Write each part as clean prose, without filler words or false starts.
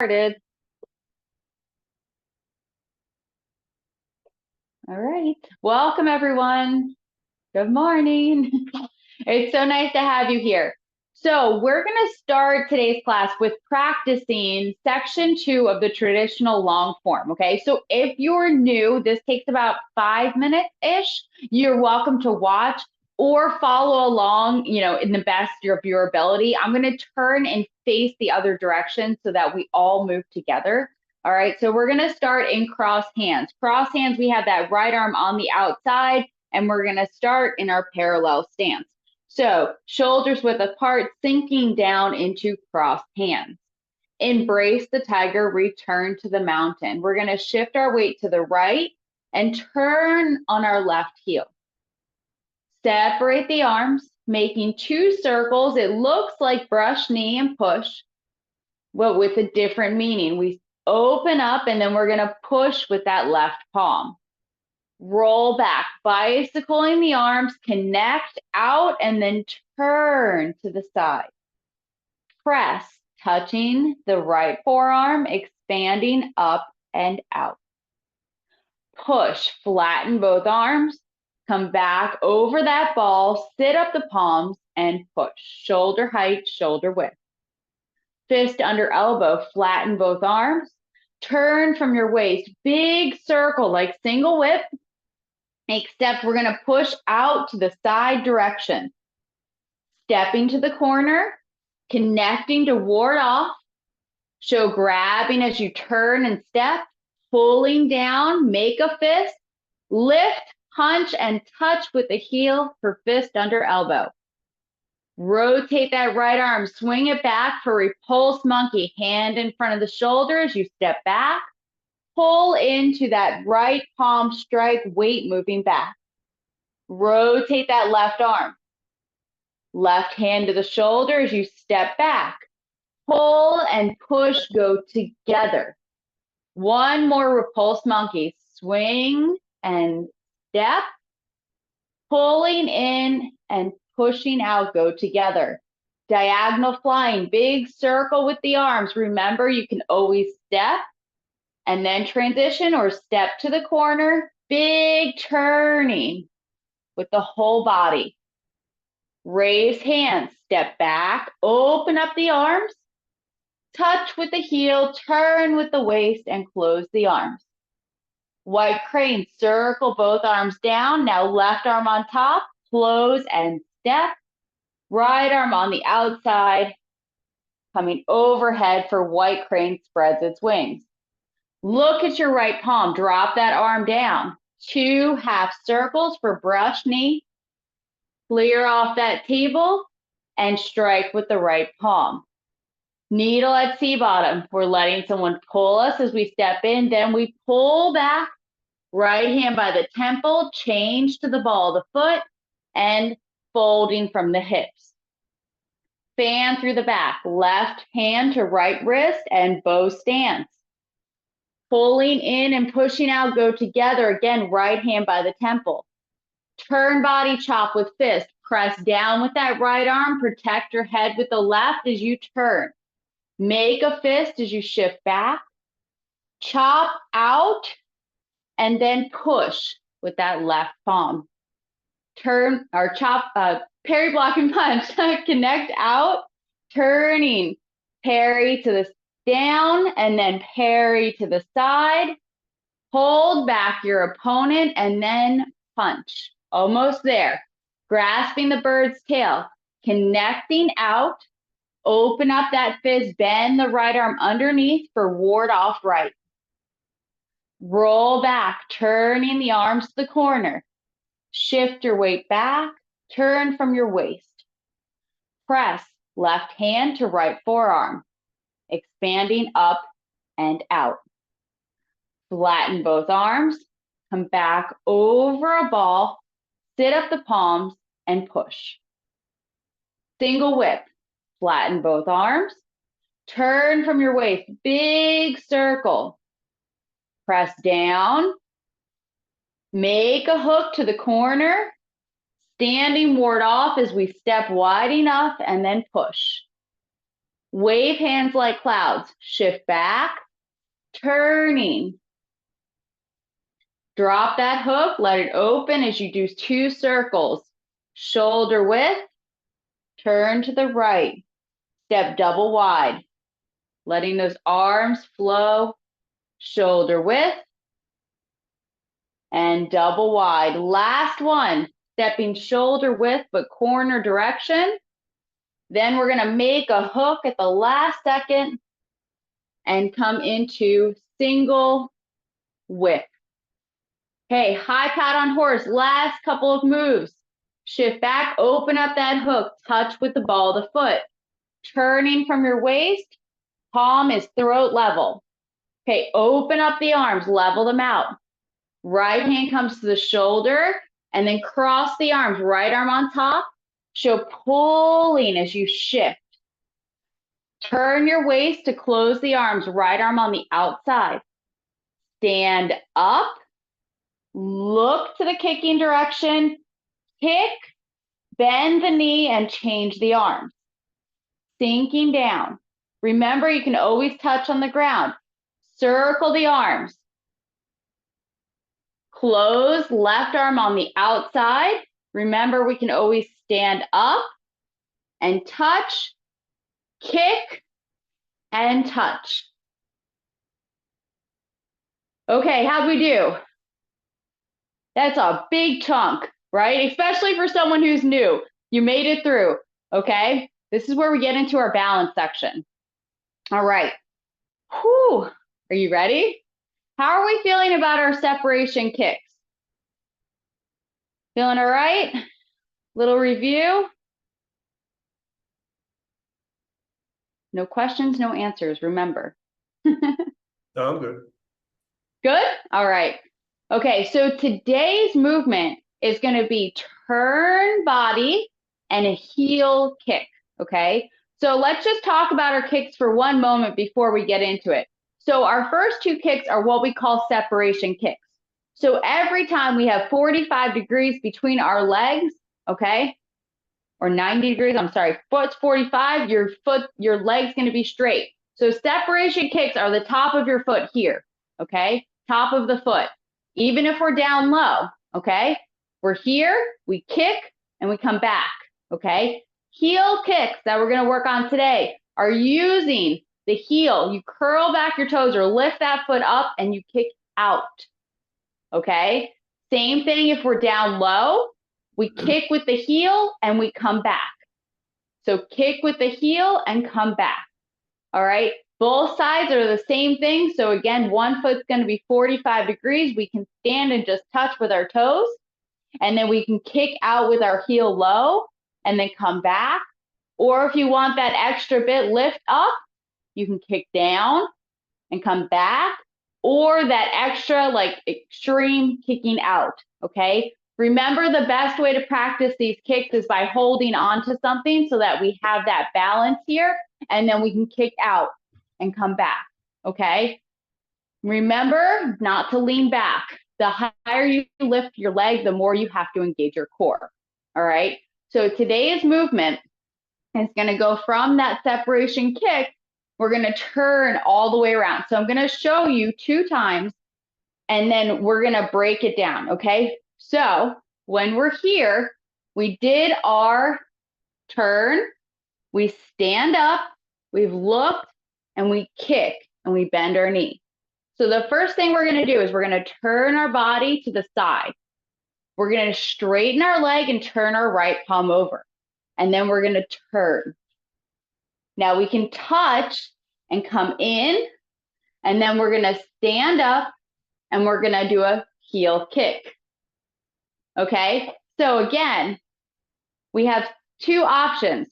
Started. All right. Welcome, everyone. Good morning. It's so nice to have you here. So we're going to start today's class with practicing section 2 of the traditional long form. Okay. So if you're new, this takes about 5 minutes-ish. You're welcome to watch or follow along, in the best of your ability. I'm going to turn and face the other direction so that we all move together. All right, so we're gonna start in cross hands. Cross hands, we have that right arm on the outside, and we're gonna start in our parallel stance. So shoulders width apart, sinking down into cross hands. Embrace the tiger, return to the mountain. We're gonna shift our weight to the right and turn on our left heel. Separate the arms, making 2 circles. It looks like brush, knee, and push, but with a different meaning. We open up, and then we're going to push with that left palm. Roll back, bicycling the arms, connect out, and then turn to the side. Press, touching the right forearm, expanding up and out. Push, flatten both arms, come back over that ball, sit up the palms, and push. Shoulder height, shoulder width. Fist under elbow, flatten both arms. Turn from your waist, big circle like single whip, except we're going to push out to the side direction. Stepping to the corner, connecting to ward off. Show grabbing as you turn and step, pulling down, make a fist, lift, punch, and touch with the heel for fist under elbow. Rotate that right arm, swing it back for repulse monkey, hand in front of the shoulder as you step back. Pull into that right palm strike, weight moving back. Rotate that left arm. Left hand to the shoulder as you step back. Pull and push, go together. One more repulse monkey. Swing and step. Pulling in and pushing out, go together. Diagonal flying, big circle with the arms. Remember, you can always step and then transition or step to the corner. Big turning with the whole body. Raise hands, step back, open up the arms, touch with the heel, turn with the waist, and close the arms. White crane, circle both arms down. Now left arm on top, close and step. Right arm on the outside, coming overhead for white crane, spreads its wings. Look at your right palm, drop that arm down. 2 half circles for brush knee. Clear off that table and strike with the right palm. Needle at C-bottom. We're letting someone pull us as we step in. Then we pull back. Right hand by the temple, change to the ball of the foot, and folding from the hips. Fan through the back, left hand to right wrist, and bow stance. Pulling in and pushing out, go together. Again, right hand by the temple. Turn body chop with fist. Press down with that right arm. Protect your head with the left as you turn. Make a fist as you shift back. Chop out and then push with that left palm. Turn or chop, parry, block, and punch. Connect out, turning. Parry to the down and then parry to the side. Hold back your opponent and then punch. Almost there. Grasping the bird's tail. Connecting out. Open up that fist. Bend the right arm underneath for ward off right. Roll back, turning the arms to the corner. Shift your weight back. Turn from your waist. Press left hand to right forearm. Expanding up and out. Flatten both arms. Come back over a ball. Sit up the palms and push. Single whip. Flatten both arms. Turn from your waist. Big circle. Press down. Make a hook to the corner. Standing ward off as we step wide enough and then push. Wave hands like clouds. Shift back, turning. Drop that hook, let it open as you do 2 circles. Shoulder width, turn to the right. Step double wide. Letting those arms flow. Shoulder width and double wide. Last one, stepping shoulder width but corner direction. Then we're going to make a hook at the last second and come into single whip. Okay, high pat on horse, last couple of moves. Shift back, open up that hook, touch with the ball of the foot. Turning from your waist, palm is throat level. Okay, open up the arms, level them out. Right hand comes to the shoulder, and then cross the arms, right arm on top. Show pulling as you shift. Turn your waist to close the arms, right arm on the outside. Stand up, look to the kicking direction, kick, bend the knee, and change the arms. Sinking down. Remember, you can always touch on the ground. Circle the arms. Close left arm on the outside. Remember, we can always stand up and touch, kick, and touch. Okay, how'd we do? That's a big chunk, right? Especially for someone who's new. You made it through, okay? This is where we get into our balance section. All right. Whew. Are you ready? How are we feeling about our separation kicks? Feeling all right? Little review. No questions, no answers, remember. No, I'm good. Good? All right. Okay, so today's movement is going to be turn body and a heel kick, okay? So let's just talk about our kicks for one moment before we get into it. So our first 2 kicks are what we call separation kicks. So every time we have 45 degrees between our legs, okay? Or 90 degrees, I'm sorry, foot's 45, your leg's going to be straight. So separation kicks are the top of your foot here, okay? Top of the foot. Even if we're down low, okay? We're here, we kick, and we come back, okay? Heel kicks that we're going to work on today are using the heel. You curl back your toes or lift that foot up and you kick out, okay? Same thing if we're down low. We kick with the heel and we come back. So kick with the heel and come back, all right? Both sides are the same thing. So again, one foot's going to be 45 degrees. We can stand and just touch with our toes. And then we can kick out with our heel low and then come back. Or if you want that extra bit lift up, you can kick down and come back. Or that extra like extreme kicking out, okay? Remember, the best way to practice these kicks is by holding on to something so that we have that balance here, and then we can kick out and come back, okay? Remember not to lean back. The higher you lift your leg, the more you have to engage your core, all right? So today's movement is going to go from that separation kick. We're going to turn all the way around. So I'm going to show you 2 times, and then we're going to break it down, okay? So when we're here, we did our turn, we stand up, we've looked, and we kick, and we bend our knee. So the first thing we're going to do is we're going to turn our body to the side. We're going to straighten our leg and turn our right palm over. And then we're going to turn. Now we can touch and come in, and then we're going to stand up, and we're going to do a heel kick. Okay, so again, we have 2 options.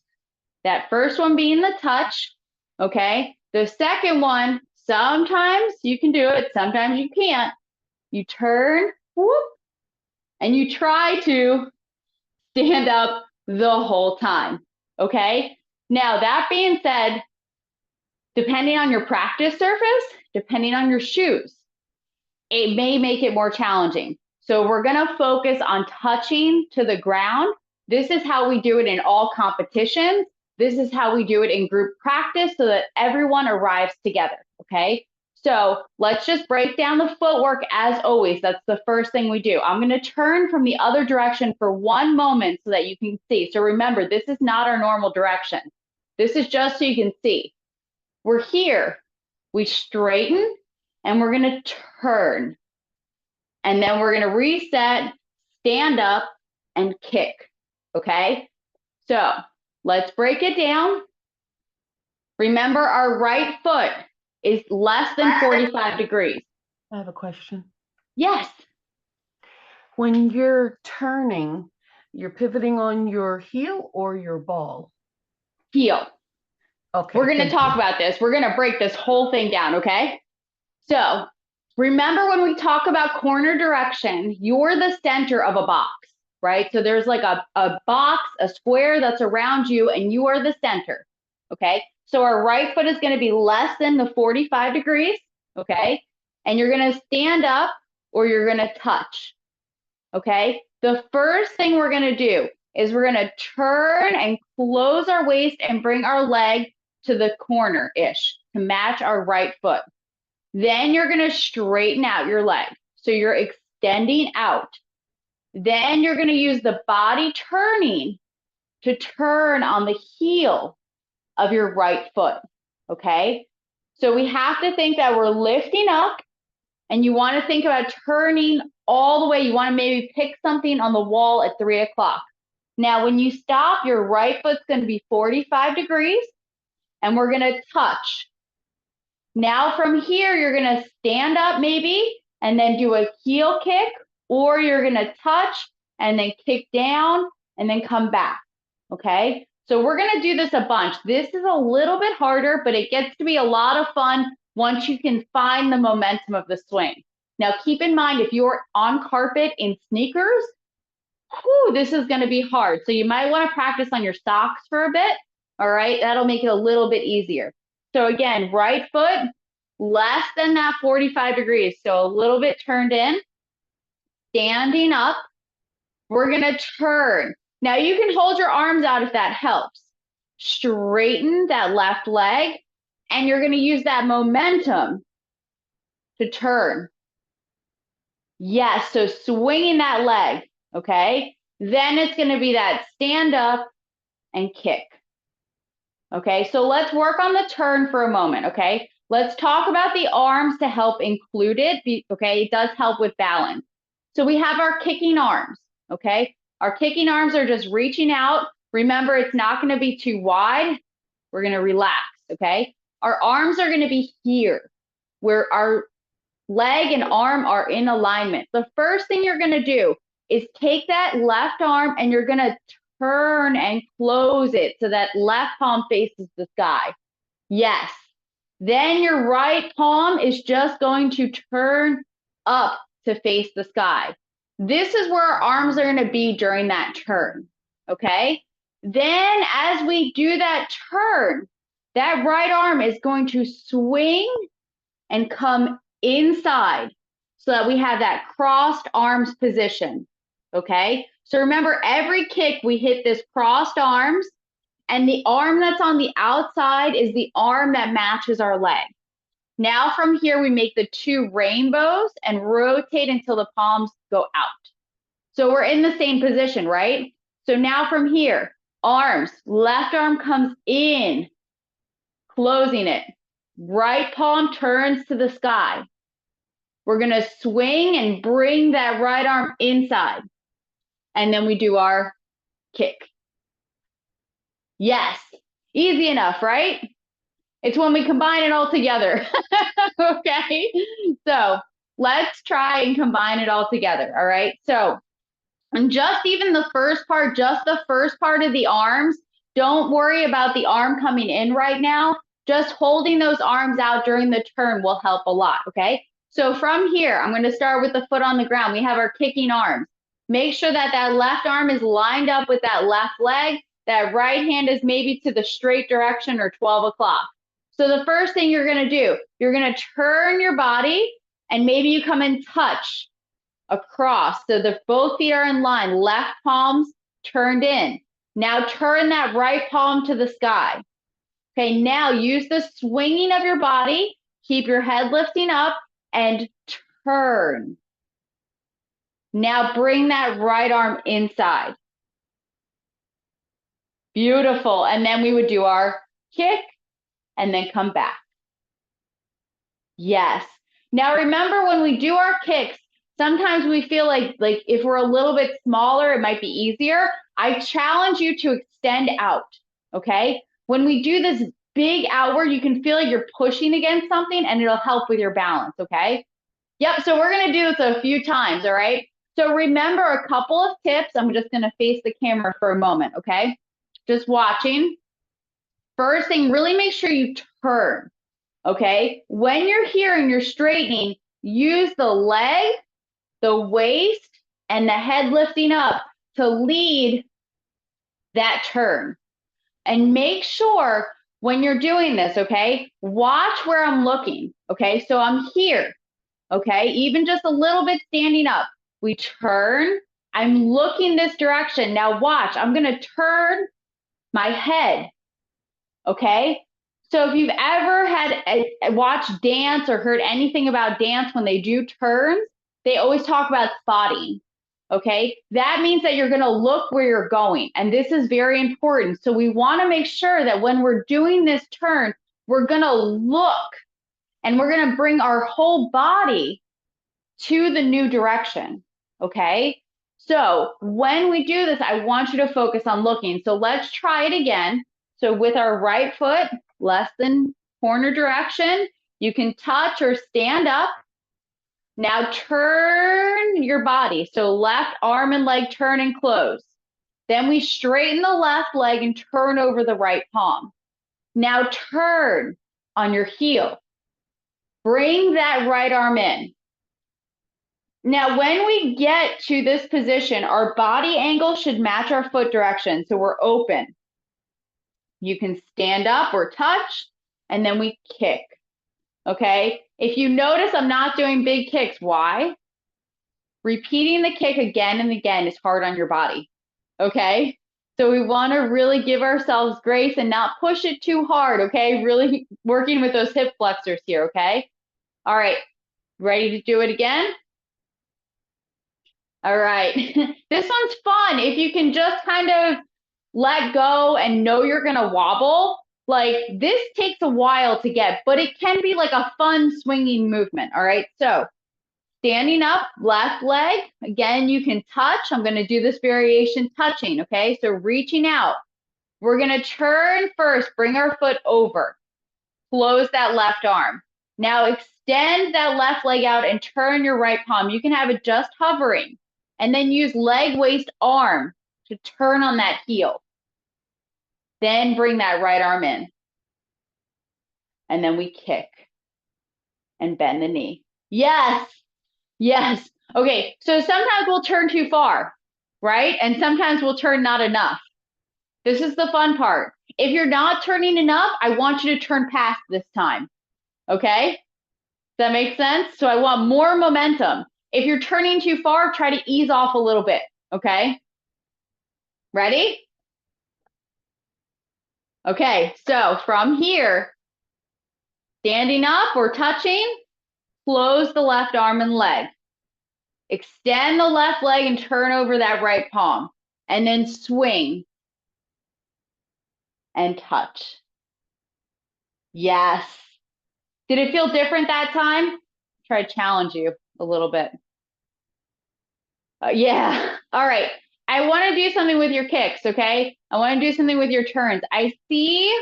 That first one being the touch, okay? The second one, sometimes you can do it, sometimes you can't. You turn, whoop, and you try to stand up the whole time, okay? Now, that being said, depending on your practice surface, depending on your shoes, it may make it more challenging. So we're going to focus on touching to the ground. This is how we do it in all competitions. this is how we do it in group practice so that everyone arrives together, okay? So let's just break down the footwork as always. That's the first thing we do. I'm going to turn from the other direction for one moment so that you can see. So remember, this is not our normal direction. This is just so you can see. We're here. We straighten and we're going to turn. And then we're going to reset, stand up, and kick, okay? So let's break it down. Remember, our right foot is less than 45 degrees. I have a question. Yes. When you're turning, you're pivoting on your heel or your ball? Heel. Okay. We're going to talk about this. We're going to break this whole thing down, okay? So remember when we talk about corner direction, you're the center of a box, right? So there's like a box, a square that's around you, and you are the center, okay? So our right foot is going to be less than the 45 degrees, okay? And you're going to stand up or you're going to touch, okay? The first thing we're going to do is we're going to turn and close our waist and bring our leg to the corner-ish to match our right foot. Then you're going to straighten out your leg. So you're extending out. Then you're going to use the body turning to turn on the heel of your right foot, okay? So we have to think that we're lifting up, and you want to think about turning all the way. You want to maybe pick something on the wall at 3 o'clock. Now, when you stop, your right foot's going to be 45 degrees, and we're going to touch. Now from here, you're going to stand up maybe, and then do a heel kick, or you're going to touch and then kick down and then come back, okay? So we're going to do this a bunch. This is a little bit harder, but it gets to be a lot of fun once you can find the momentum of the swing. Now keep in mind, if you're on carpet in sneakers, this is going to be hard. So you might want to practice on your socks for a bit, all right? That'll make it a little bit easier. So again, right foot, less than that 45 degrees. So a little bit turned in, standing up. We're going to turn. Now you can hold your arms out if that helps. Straighten that left leg, and you're going to use that momentum to turn. Yes, so swinging that leg, okay? Then it's going to be that stand up and kick. Okay, so let's work on the turn for a moment, okay? Let's talk about the arms to help include it, okay? It does help with balance. So we have our kicking arms, okay? Our kicking arms are just reaching out. Remember, it's not going to be too wide. We're going to relax, okay? Our arms are going to be here, where our leg and arm are in alignment. The first thing you're going to do is take that left arm and you're going to turn and close it so that left palm faces the sky. Yes. Then your right palm is just going to turn up to face the sky. This is where our arms are going to be during that turn, okay? Then as we do that turn, that right arm is going to swing and come inside so that we have that crossed arms position, okay? So remember, every kick we hit this crossed arms, and the arm that's on the outside is the arm that matches our leg. Now from here, we make the two rainbows and rotate until the palms go out. So we're in the same position, right? So now from here, arms, left arm comes in, closing it. Right palm turns to the sky. We're going to swing and bring that right arm inside. And then we do our kick. Yes, easy enough, right? It's when we combine it all together. Okay, so let's try and combine it all together, all right? So, and just even the first part, just the first part of the arms, don't worry about the arm coming in right now. Just holding those arms out during the turn will help a lot, okay? So from here, I'm going to start with the foot on the ground. We have our kicking arms. Make sure that that left arm is lined up with that left leg. That right hand is maybe to the straight direction or 12 o'clock. So the first thing you're going to do, you're going to turn your body and maybe you come and touch across. So the both feet are in line, left palms turned in. Now turn that right palm to the sky. Okay, now use the swinging of your body. Keep your head lifting up and turn. Now bring that right arm inside. Beautiful. And then we would do our kick and then come back. Yes. Now remember, when we do our kicks, sometimes we feel like if we're a little bit smaller, it might be easier. I challenge you to extend out, okay? When we do this big outward, you can feel like you're pushing against something and it'll help with your balance, okay? Yep, so we're gonna do this a few times, all right? So remember a couple of tips. I'm just gonna face the camera for a moment, okay? Just watching. First thing, really make sure you turn, okay? When you're here and you're straightening, use the leg, the waist, and the head lifting up to lead that turn. And make sure when you're doing this, okay, watch where I'm looking, okay? So I'm here, okay? Even just a little bit standing up. We turn, I'm looking this direction. Now watch, I'm gonna turn my head, okay? So if you've ever watched dance or heard anything about dance, when they do turns, they always talk about spotting, okay? That means that you're gonna look where you're going, and this is very important. So we wanna make sure that when we're doing this turn, we're gonna look, and we're gonna bring our whole body to the new direction, okay? So when we do this, I want you to focus on looking. So let's try it again. So with our right foot, less than corner direction, you can touch or stand up. Now turn your body. So left arm and leg turn and close. Then we straighten the left leg and turn over the right palm. Now turn on your heel. Bring that right arm in. Now, when we get to this position, our body angle should match our foot direction, so we're open. You can stand up or touch, and then we kick, okay? If you notice I'm not doing big kicks, why? Repeating the kick again and again is hard on your body, okay? So we wanna really give ourselves grace and not push it too hard, okay? Really working with those hip flexors here, okay? All right, ready to do it again? All right, this one's fun. If you can just kind of let go and know you're gonna wobble, like this takes a while to get, but it can be like a fun swinging movement, all right? So standing up, left leg, again, you can touch. I'm gonna do this variation touching, okay? So reaching out. We're gonna turn first, bring our foot over, close that left arm. Now extend that left leg out and turn your right palm. You can have it just hovering. And then use leg, waist, arm to turn on that heel. Then bring that right arm in. And then we kick and bend the knee. Yes, yes. Okay, so sometimes we'll turn too far, right? And sometimes we'll turn not enough. This is the fun part. If you're not turning enough, I want you to turn past this time, okay? Does that make sense? So I want more momentum. If you're turning too far, try to ease off a little bit, okay? Ready? Okay, so from here, standing up or touching, close the left arm and leg. Extend the left leg and turn over that right palm. And then swing and touch. Yes. Did it feel different that time? Try to challenge you a little bit. Yeah. All right. I want to do something with your kicks, okay? I want to do something with your turns. I see,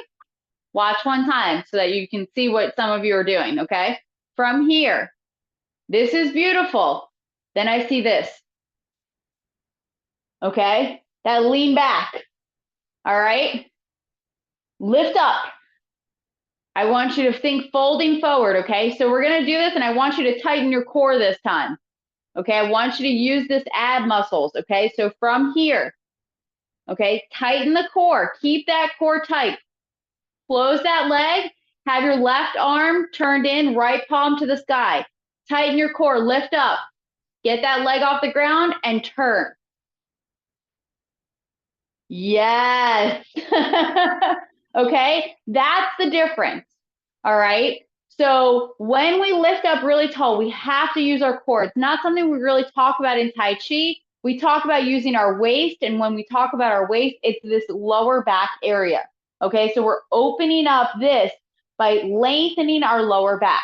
watch one time so that you can see what some of you are doing, okay? From here, this is beautiful. Then I see this, okay? That lean back, all right? Lift up. I want you to think folding forward, okay? So we're gonna do this and I want you to tighten your core this time, okay? I want you to use this ab muscles, okay? So from here, okay, tighten the core, keep that core tight. Close that leg, have your left arm turned in, right palm to the sky. Tighten your core, lift up, get that leg off the ground and turn. Yes. Okay, that's the difference. All right. So when we lift up really tall, we have to use our core. It's not something we really talk about in Tai Chi. We talk about using our waist. And when we talk about our waist, it's this lower back area. Okay, so we're opening up this by lengthening our lower back.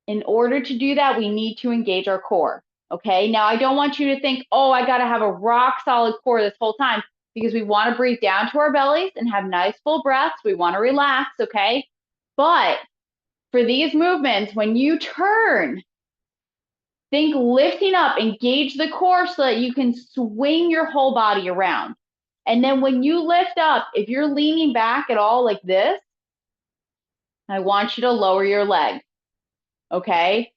In order to do that, we need to engage our core. Okay, now I don't want you to think, oh, I got to have a rock solid core this whole time, because we want to breathe down to our bellies and have nice full breaths. We want to relax, okay? But for these movements, when you turn, think lifting up, engage the core so that you can swing your whole body around. And then when you lift up, if you're leaning back at all like this, I want you to lower your leg, okay?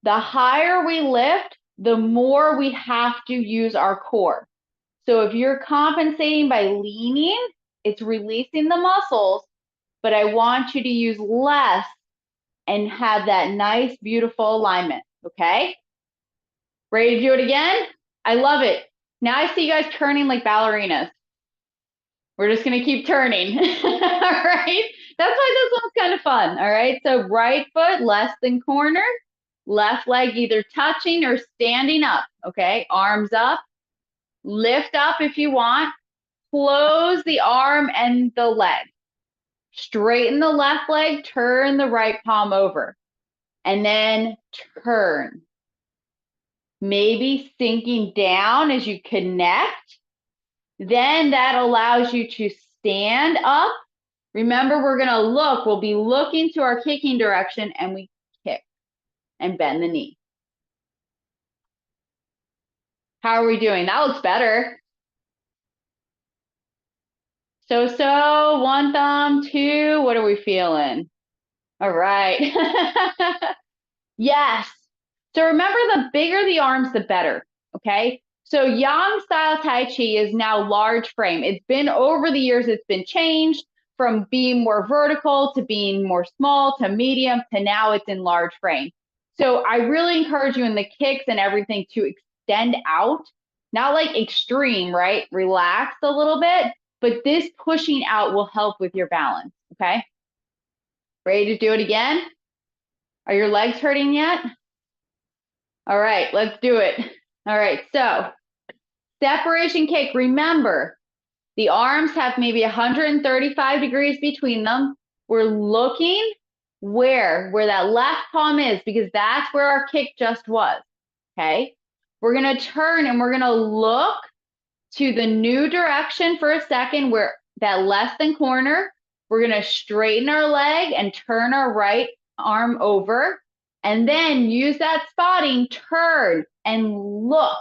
The higher we lift, the more we have to use our core. So if you're compensating by leaning, it's releasing the muscles, but I want you to use less and have that nice, beautiful alignment, okay? Ready to do it again? I love it. Now I see you guys turning like ballerinas. We're just gonna keep turning, all right? That's why this one's kind of fun, all right? So right foot less than corner, left leg either touching or standing up, okay? Arms up, lift up if you want, close the arm and the leg. Straighten the left leg, turn the right palm over, and then turn. Maybe sinking down as you connect. Then that allows you to stand up. Remember, we're gonna look, we'll be looking to our kicking direction, and we kick and bend the knee. How are we doing? That looks better. So, one thumb, two, what are we feeling? All right. Yes. So remember, the bigger the arms, the better, okay? So Yang style Tai Chi is now large frame. It's been over the years, it's been changed from being more vertical to being more small to medium to now it's in large frame. So I really encourage you in the kicks and everything to extend out, not like extreme, right? Relax a little bit, but this pushing out will help with your balance, okay? Ready to do it again? Are your legs hurting yet? All right, let's do it. All right, so separation kick. Remember, the arms have maybe 135 degrees between them. We're looking where that left palm is, because that's where our kick just was, okay? We're gonna turn and we're gonna look to the new direction for a second, where that less than corner. We're gonna straighten our leg and turn our right arm over. And then use that spotting, turn and look.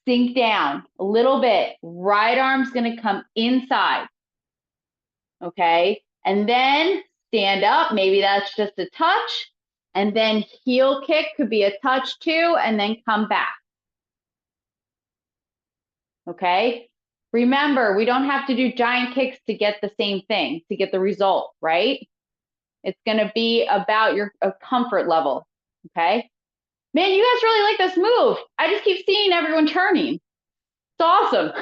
Sink down a little bit. Right arm's gonna come inside, okay? And then stand up, maybe that's just a touch. And then heel kick could be a touch too, and then come back, okay? Remember, we don't have to do giant kicks to get the same thing, to get the result, right? It's gonna be about your comfort level, okay? Man, you guys really like this move. I just keep seeing everyone turning. It's awesome.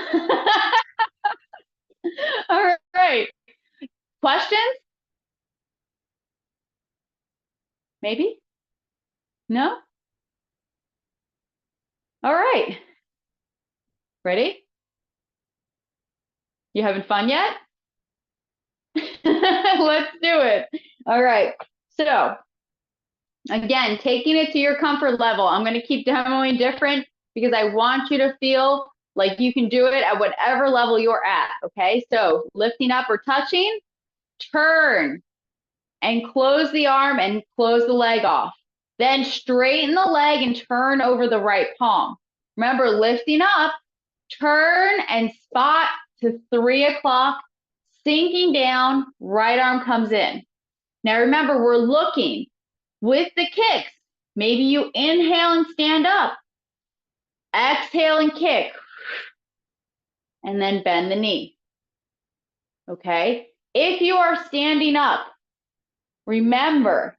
All right. Questions? Maybe? No? All right. Ready? You having fun yet? Let's do it. All right. So, again, taking it to your comfort level. I'm going to keep demoing different because I want you to feel like you can do it at whatever level you're at, okay? So, lifting up or touching, turn and close the arm and close the leg off. Then straighten the leg and turn over the right palm. Remember, lifting up, turn and spot to 3 o'clock, sinking down, right arm comes in. Now remember, we're looking with the kicks. Maybe you inhale and stand up, exhale and kick, and then bend the knee, okay? If you are standing up, remember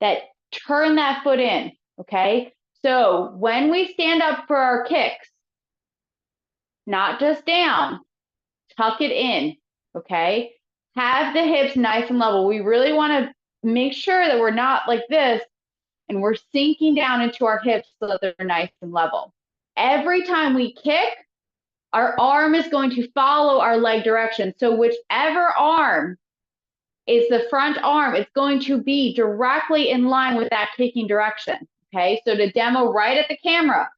that turn that foot in, okay? So when we stand up for our kicks, not just down. Tuck it in, okay? Have the hips nice and level. We really want to make sure that we're not like this and we're sinking down into our hips so that they're nice and level. Every time we kick, our arm is going to follow our leg direction. So whichever arm is the front arm, it's going to be directly in line with that kicking direction, okay? So to demo right at the camera,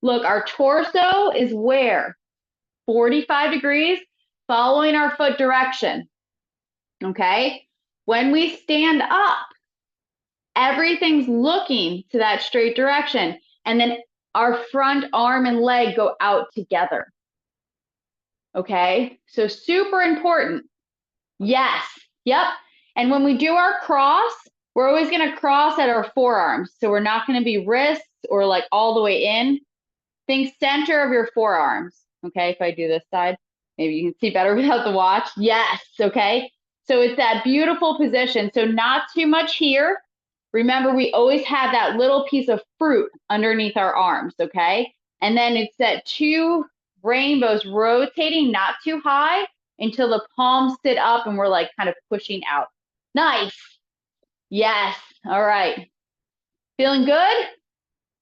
look, our torso is where? 45 degrees, following our foot direction, okay? When we stand up, everything's looking to that straight direction, and then our front arm and leg go out together, okay? So super important. Yes, yep. And when we do our cross, we're always gonna cross at our forearms. So we're not gonna be wrists or like all the way in. Think center of your forearms, okay? If I do this side, maybe you can see better without the watch. Yes, okay? So it's that beautiful position. So not too much here. Remember, we always have that little piece of fruit underneath our arms, okay? And then it's that two rainbows rotating, not too high, until the palms sit up and we're like kind of pushing out. Nice. Yes. All right. Feeling good?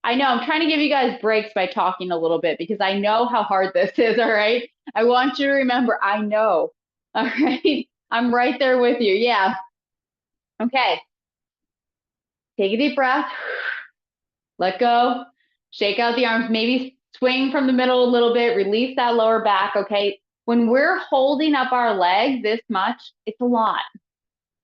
I know I'm trying to give you guys breaks by talking a little bit because I know how hard this is, all right? I want you to remember, I know, all right? I'm right there with you, yeah. Okay, take a deep breath, let go, shake out the arms, maybe swing from the middle a little bit, release that lower back, okay? When we're holding up our leg this much, it's a lot,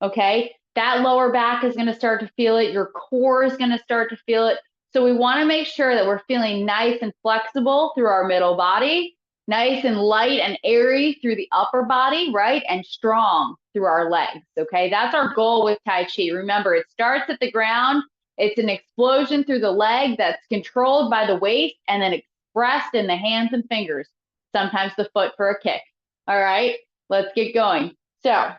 okay? That lower back is gonna start to feel it, your core is gonna start to feel it. So we wanna make sure that we're feeling nice and flexible through our middle body, nice and light and airy through the upper body, right? And strong through our legs, okay? That's our goal with Tai Chi. Remember, it starts at the ground. It's an explosion through the leg that's controlled by the waist and then expressed in the hands and fingers, sometimes the foot for a kick. All right, let's get going. So,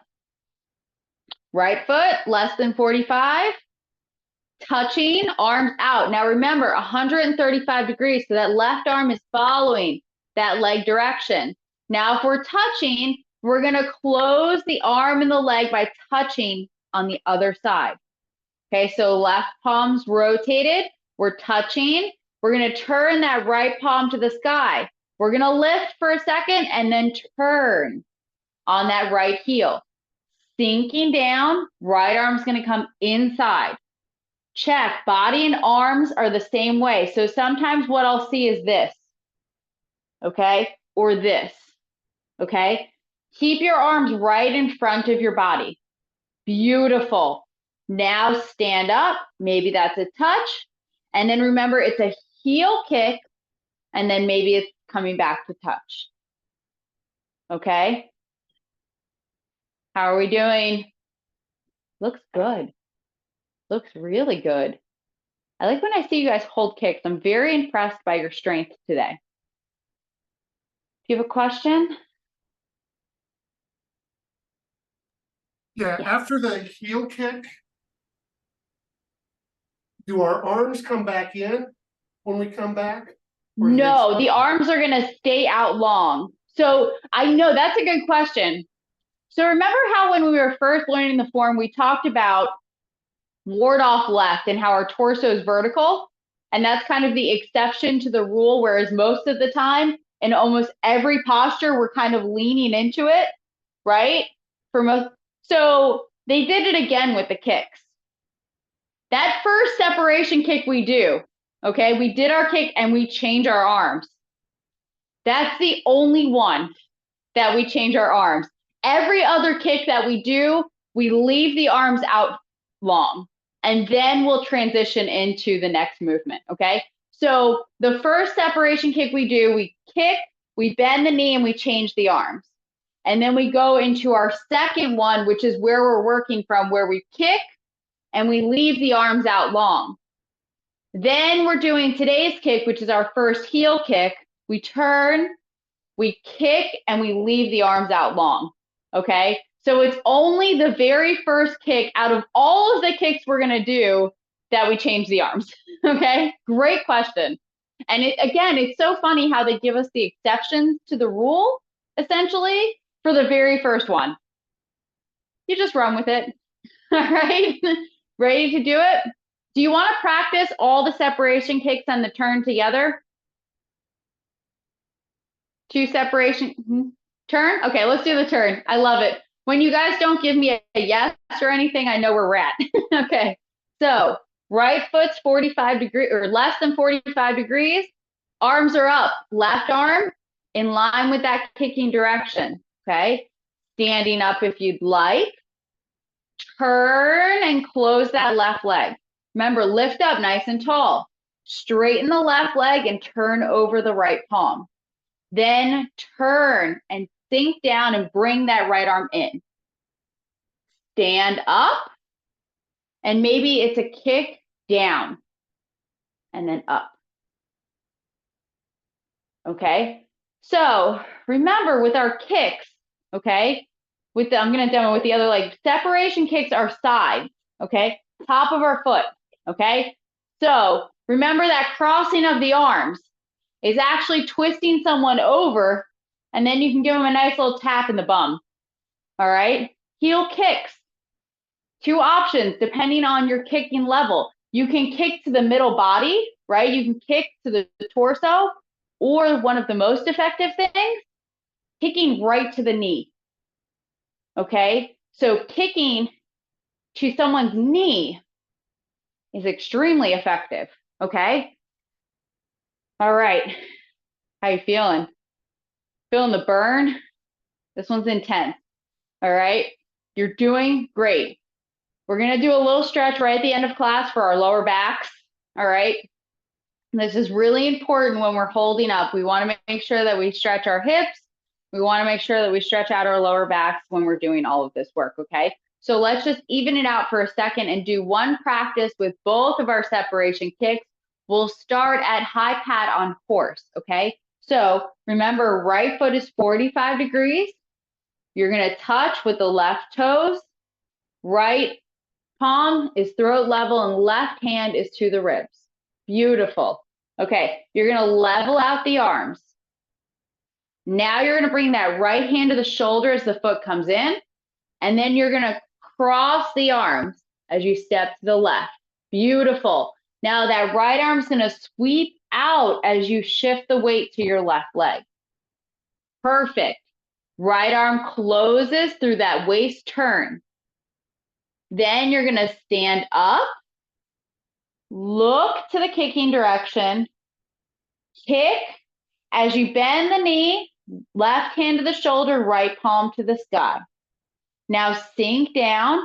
right foot, less than 45. Touching, arms out. Now remember, 135 degrees, so that left arm is following that leg direction. Now if we're touching, we're gonna close the arm and the leg by touching on the other side. Okay, so left palm's rotated, we're touching, we're gonna turn that right palm to the sky. We're gonna lift for a second and then turn on that right heel. Sinking down, right arm's gonna come inside. Check, body and arms are the same way. So sometimes what I'll see is this, okay? Or this, okay? Keep your arms right in front of your body. Beautiful. Now stand up, maybe that's a touch. And then remember, it's a heel kick, and then maybe it's coming back to touch. Okay? How are we doing? Looks good. Looks really good. I like when I see you guys hold kicks. I'm very impressed by your strength today. Do you have a question? Yeah, after the heel kick, do our arms come back in when we come back? No, the arms are going to stay out long. So I know that's a good question. So remember how when we were first learning the form, we talked about ward off left and how our torso is vertical. And that's kind of the exception to the rule, whereas most of the time in almost every posture, we're kind of leaning into it, right? So they did it again with the kicks. That first separation kick we do, okay, we did our kick and we change our arms. That's the only one that we change our arms. Every other kick that we do, we leave the arms out long, and then we'll transition into the next movement, okay? So the first separation kick we do, we kick, we bend the knee, and we change the arms. And then we go into our second one, which is where we're working from, where we kick, and we leave the arms out long. Then we're doing today's kick, which is our first heel kick. We turn, we kick, and we leave the arms out long, okay? So it's only the very first kick out of all of the kicks we're gonna do that we change the arms, okay? Great question. And again, it's so funny how they give us the exceptions to the rule, essentially, for the very first one. You just run with it. All right, ready to do it? Do you want to practice all the separation kicks and the turn together? 2 separation, turn? Okay, let's do the turn. I love it. When you guys don't give me a yes or anything, I know we're at. Okay, so right foot's 45 degrees or less than 45 degrees. Arms are up, left arm in line with that kicking direction, okay? Standing up if you'd like. Turn and close that left leg. Remember, lift up nice and tall. Straighten the left leg and turn over the right palm. Then turn and sink down and bring that right arm in. Stand up, and maybe it's a kick down and then up. Okay, so remember with our kicks, okay, I'm going to demo with the other leg. Separation kicks are sides, okay, top of our foot, okay. So remember that crossing of the arms is actually twisting someone over, and then you can give them a nice little tap in the bum. All right, heel kicks. 2 options depending on your kicking level. You can kick to the middle body, right? You can kick to the torso, or one of the most effective things, kicking right to the knee. Okay, so kicking to someone's knee is extremely effective. Okay, all right, how you feeling? Feeling the burn? This one's intense. All right, you're doing great. We're going to do a little stretch right at the end of class for our lower backs. All right. This is really important when we're holding up. We want to make sure that we stretch our hips. We want to make sure that we stretch out our lower backs when we're doing all of this work. Okay. So let's just even it out for a second and do one practice with both of our separation kicks. We'll start at high pat on horse. Okay. So remember, right foot is 45 degrees. You're going to touch with the left toes. Right palm is throat level and left hand is to the ribs. Beautiful. Okay, you're going to level out the arms. Now you're going to bring that right hand to the shoulder as the foot comes in, and then you're going to cross the arms as you step to the left. Beautiful. Now that right arm's going to sweep out as you shift the weight to your left leg. Perfect. Right arm closes through that waist turn. Then you're going to stand up, look to the kicking direction, kick as you bend the knee, left hand to the shoulder, right palm to the sky. Now sink down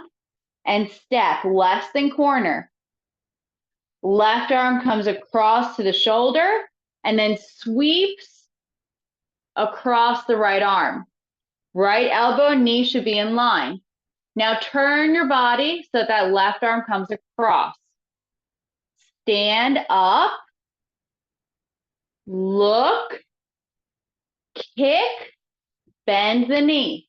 and step less than corner. Left arm comes across to the shoulder and then sweeps across the right arm. Right elbow and knee should be in line. Now turn your body so that left arm comes across. Stand up, look, kick, bend the knee.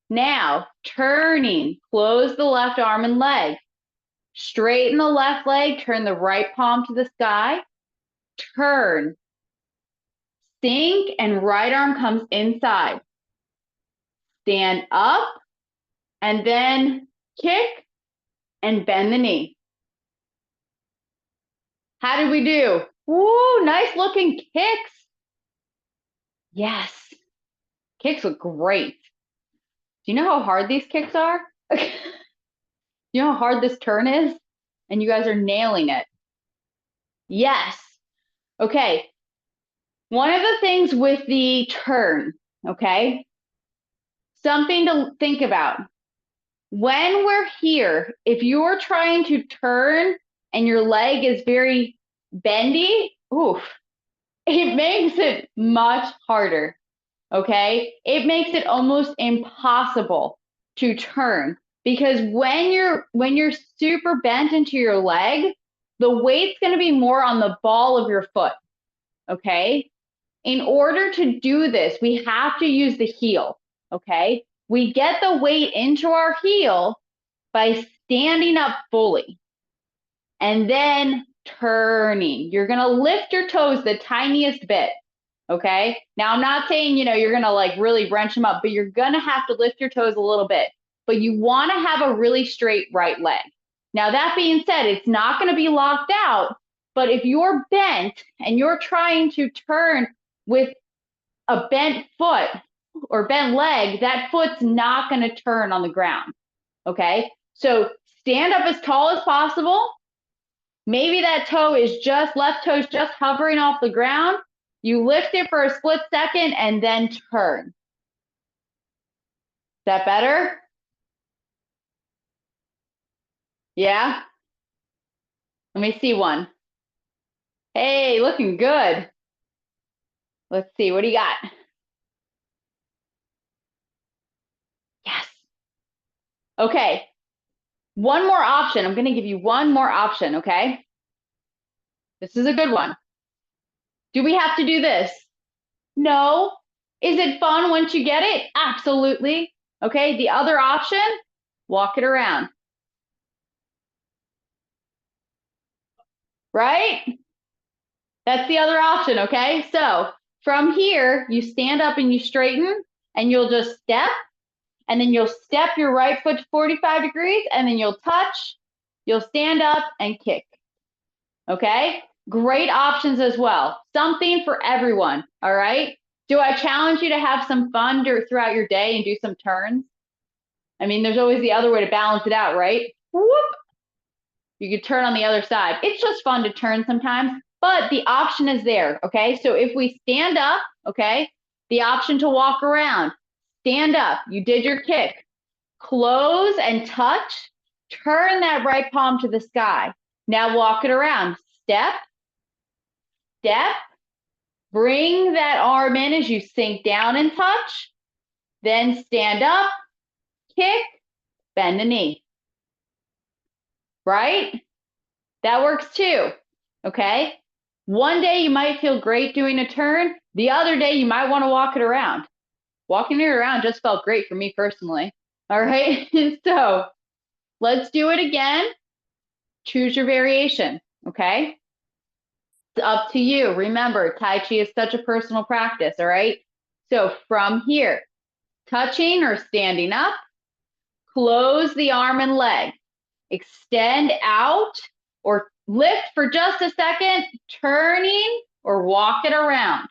Now turning, close the left arm and leg. Straighten the left leg, turn the right palm to the sky. Turn, sink, and right arm comes inside. Stand up, and then kick and bend the knee. How did we do? Woo, nice looking kicks. Yes, kicks look great. Do you know how hard these kicks are? You know how hard this turn is? And you guys are nailing it. Yes. Okay. One of the things with the turn, okay, something to think about. When we're here, if you're trying to turn and your leg is very bendy, oof, it makes it much harder, okay? It makes it almost impossible to turn because when you're super bent into your leg, the weight's going to be more on the ball of your foot, okay? In order to do this, we have to use the heel, okay? We get the weight into our heel by standing up fully and then turning. You're gonna lift your toes the tiniest bit, okay? Now I'm not saying, you're gonna like really wrench them up, but you're gonna have to lift your toes a little bit. But you wanna have a really straight right leg. Now that being said, it's not gonna be locked out, but if you're bent and you're trying to turn with a bent foot or bent leg, that foot's not gonna turn on the ground, okay? So stand up as tall as possible. Maybe that toe is left toe is just hovering off the ground. You lift it for a split second and then turn. Is that better? Yeah? Let me see one. Hey, looking good. Let's see, what do you got? Yes. Okay. One more option. I'm going to give you one more option, okay? This is a good one. Do we have to do this? No. Is it fun once you get it? Absolutely. Okay, the other option, walk it around. Right? That's the other option, okay? So from here, you stand up and you straighten, and you'll just step, and then you'll step your right foot 45 degrees, and then you'll touch, you'll stand up and kick, okay? Great options as well. Something for everyone, all right? Do I challenge you to have some fun throughout your day and do some turns? I mean, there's always the other way to balance it out, right? Whoop. You could turn on the other side. It's just fun to turn sometimes, but the option is there, okay? So if we stand up, okay, the option to walk around, stand up, you did your kick, close and touch, turn that right palm to the sky. Now walk it around, step, step, bring that arm in as you sink down and touch, then stand up, kick, bend the knee. Right? That works too, okay? One day you might feel great doing a turn. The other day you might want to walk it around. Walking it around just felt great for me personally. All right, so let's do it again. Choose your variation, okay? It's up to you. Remember, Tai Chi is such a personal practice, all right? So from here, touching or standing up, close the arm and leg, extend out or lift for just a second, turning or walk it around.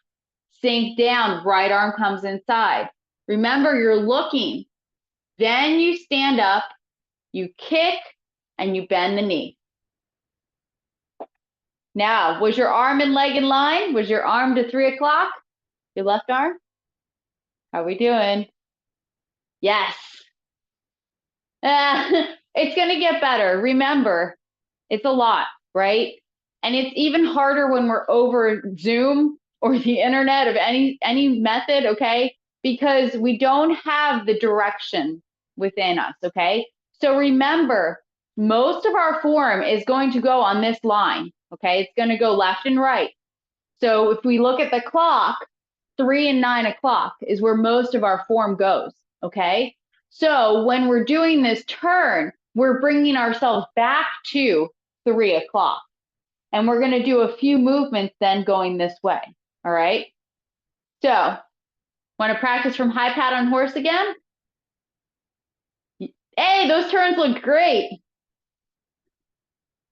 Sink down, right arm comes inside. Remember, you're looking. Then you stand up, you kick, and you bend the knee. Now, was your arm and leg in line? Was your arm to 3 o'clock? Your left arm? How we doing? Yes. It's going to get better. Remember, it's a lot, right? And it's even harder when we're over Zoom or the internet of any method, okay? Because we don't have the direction within us, okay? So remember, most of our form is going to go on this line, okay? It's going to go left and right. So if we look at the clock, 3 and 9 o'clock is where most of our form goes, okay? So when we're doing this turn, we're bringing ourselves back to 3 o'clock. And we're going to do a few movements then going this way, all right? So, want to practice from high pat on horse again? Hey, those turns look great.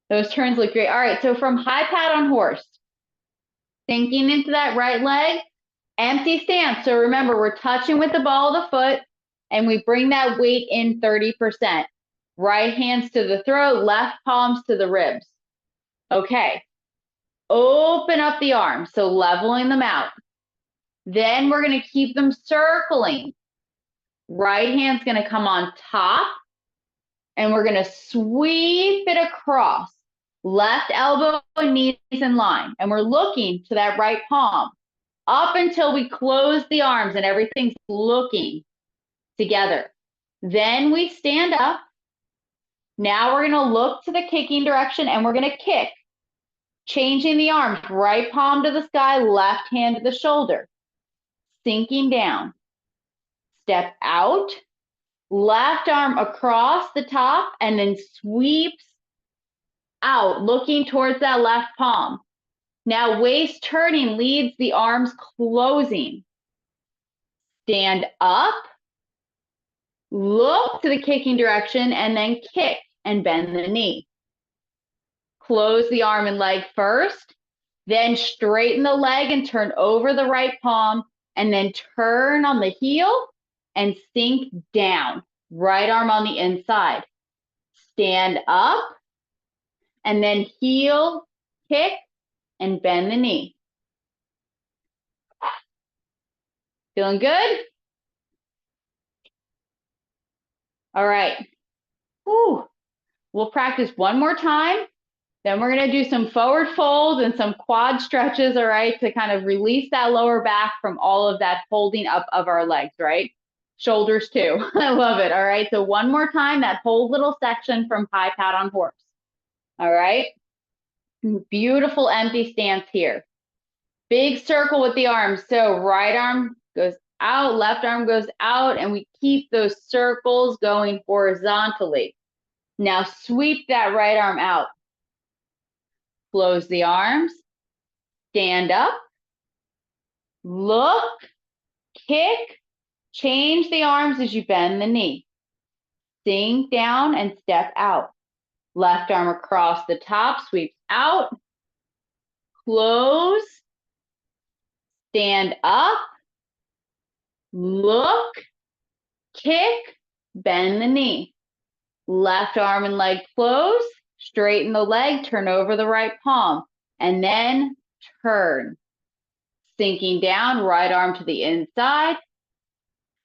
Those turns look great. All right, so from high pat on horse, sinking into that right leg, empty stance. So remember, we're touching with the ball of the foot, and we bring that weight in 30%. Right hands to the throat, left palms to the ribs. Okay. Open up the arms, so leveling them out. Then we're going to keep them circling. Right hand's going to come on top, and we're going to sweep it across. Left elbow and knees in line, and we're looking to that right palm up until we close the arms and everything's looking together. Then we stand up. Now we're going to look to the kicking direction, and we're going to kick. Changing the arms, right palm to the sky, left hand to the shoulder. Sinking down. Step out, left arm across the top, and then sweeps out, looking towards that left palm. Now waist turning leads the arms closing. Stand up, look to the kicking direction, and then kick and bend the knee. Close the arm and leg first, then straighten the leg and turn over the right palm, and then turn on the heel and sink down. Right arm on the inside. Stand up, and then heel, kick, and bend the knee. Feeling good? All right. Whew. We'll practice one more time. Then we're going to do some forward folds and some quad stretches, all right, to kind of release that lower back from all of that holding up of our legs, right? Shoulders too. I love it, all right? So one more time, that whole little section from high pat on horse, all right? Beautiful empty stance here. Big circle with the arms. So right arm goes out, left arm goes out, and we keep those circles going horizontally. Now sweep that right arm out. Close the arms, stand up, look, kick, change the arms as you bend the knee. Sink down and step out. Left arm across the top, sweeps out, close, stand up, look, kick, bend the knee. Left arm and leg close, straighten the leg, turn over the right palm, and then turn. Sinking down, right arm to the inside,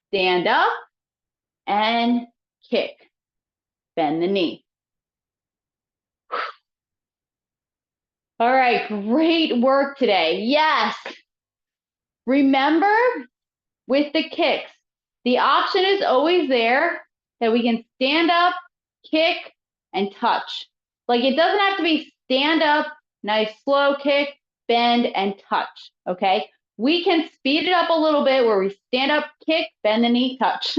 stand up, and kick. Bend the knee. All right, great work today. Yes. Remember, with the kicks, the option is always there that we can stand up, kick, and touch. Like it doesn't have to be stand up, nice slow kick, bend, and touch, okay? We can speed it up a little bit where we stand up, kick, bend the knee, touch,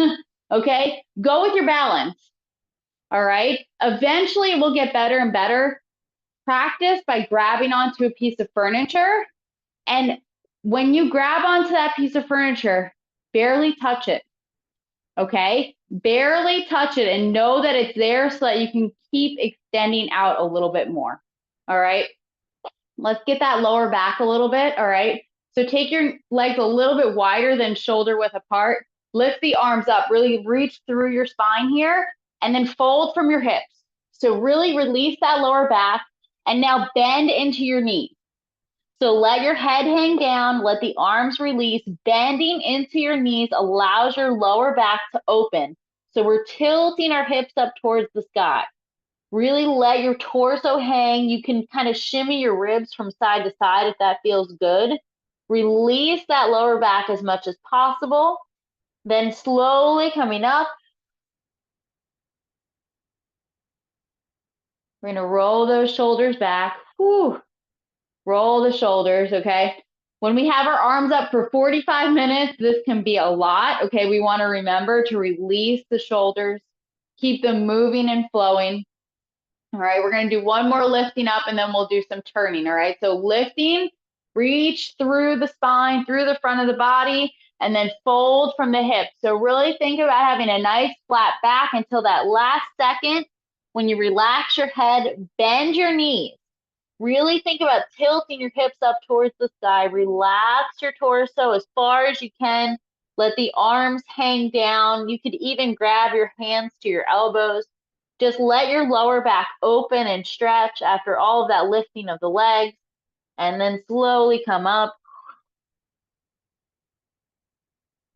okay? Go with your balance, all right? Eventually, it will get better and better. Practice by grabbing onto a piece of furniture, and when you grab onto that piece of furniture, barely touch it, okay? Barely touch it and know that it's there so that you can keep extending out a little bit more, all right? Let's get that lower back a little bit, all right? So take your legs a little bit wider than shoulder width apart. Lift the arms up, really reach through your spine here, and then fold from your hips. So really release that lower back, and now bend into your knees. So let your head hang down, let the arms release. Bending into your knees allows your lower back to open. So we're tilting our hips up towards the sky. Really let your torso hang. You can kind of shimmy your ribs from side to side if that feels good. Release that lower back as much as possible. Then slowly coming up. We're gonna roll those shoulders back. Whew. Roll the shoulders, okay? When we have our arms up for 45 minutes, this can be a lot, okay? We wanna remember to release the shoulders, keep them moving and flowing. All right, we're gonna do one more lifting up and then we'll do some turning, all right? So lifting, reach through the spine, through the front of the body, and then fold from the hips. So really think about having a nice flat back until that last second. When you relax your head, bend your knees. Really think about tilting your hips up towards the sky. Relax your torso as far as you can. Let the arms hang down. You could even grab your hands to your elbows. Just let your lower back open and stretch after all of that lifting of the legs. And then slowly come up.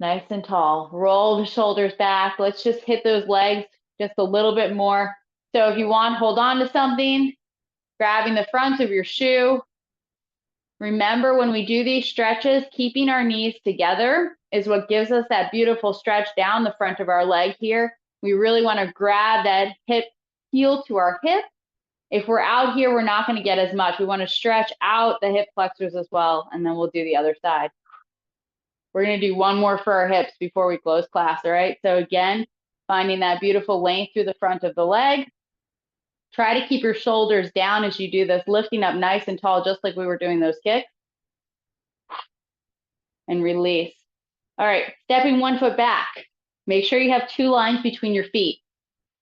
Nice and tall. Roll the shoulders back. Let's just hit those legs just a little bit more. So if you want, hold on to something. Grabbing the front of your shoe. Remember, when we do these stretches, keeping our knees together is what gives us that beautiful stretch down the front of our leg here. We really want to grab that hip heel to our hip. If we're out here, we're not going to get as much. We want to stretch out the hip flexors as well, and then we'll do the other side. We're going to do one more for our hips before we close class, all right? So again, finding that beautiful length through the front of the leg. Try to keep your shoulders down as you do this, lifting up nice and tall, just like we were doing those kicks. And release. All right, stepping 1 foot back. Make sure you have 2 lines between your feet.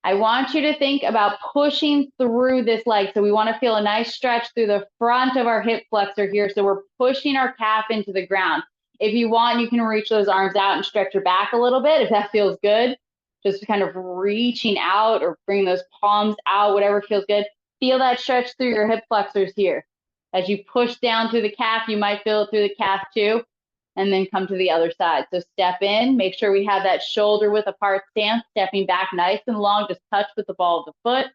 I want you to think about pushing through this leg. So we want to feel a nice stretch through the front of our hip flexor here. So we're pushing our calf into the ground. If you want, you can reach those arms out and stretch your back a little bit if that feels good. Just kind of reaching out or bring those palms out, whatever feels good. Feel that stretch through your hip flexors here. As you push down through the calf, you might feel it through the calf too. And then come to the other side. So step in, make sure we have that shoulder width apart stance, stepping back nice and long, just touch with the ball of the foot,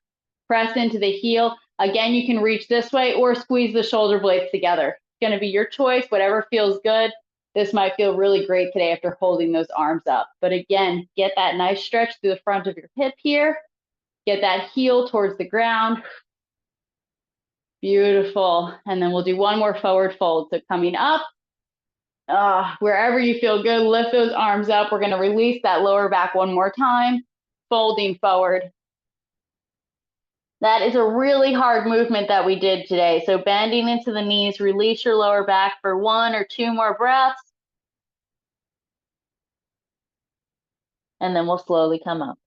press into the heel. Again, you can reach this way or squeeze the shoulder blades together. It's gonna be your choice, whatever feels good. This might feel really great today after holding those arms up. But again, get that nice stretch through the front of your hip here. Get that heel towards the ground. Beautiful. And then we'll do one more forward fold. So coming up, wherever you feel good, lift those arms up. We're going to release that lower back one more time, folding forward. That is a really hard movement that we did today. So bending into the knees, release your lower back for 1 or 2 more breaths. And then we'll slowly come up.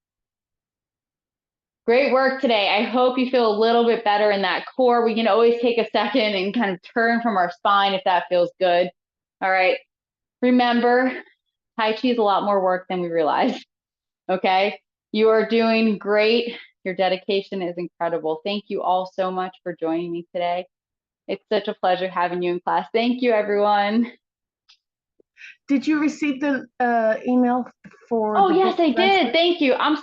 Great work today. I hope you feel a little bit better in that core. We can always take a second and kind of turn from our spine if that feels good. All right. Remember, Tai Chi is a lot more work than we realize, okay? You are doing great. Your dedication is incredible. Thank you all so much for joining me today. It's such a pleasure having you in class. Thank you, everyone. Did you receive the email for? Oh, yes, I did. Thank you. I'm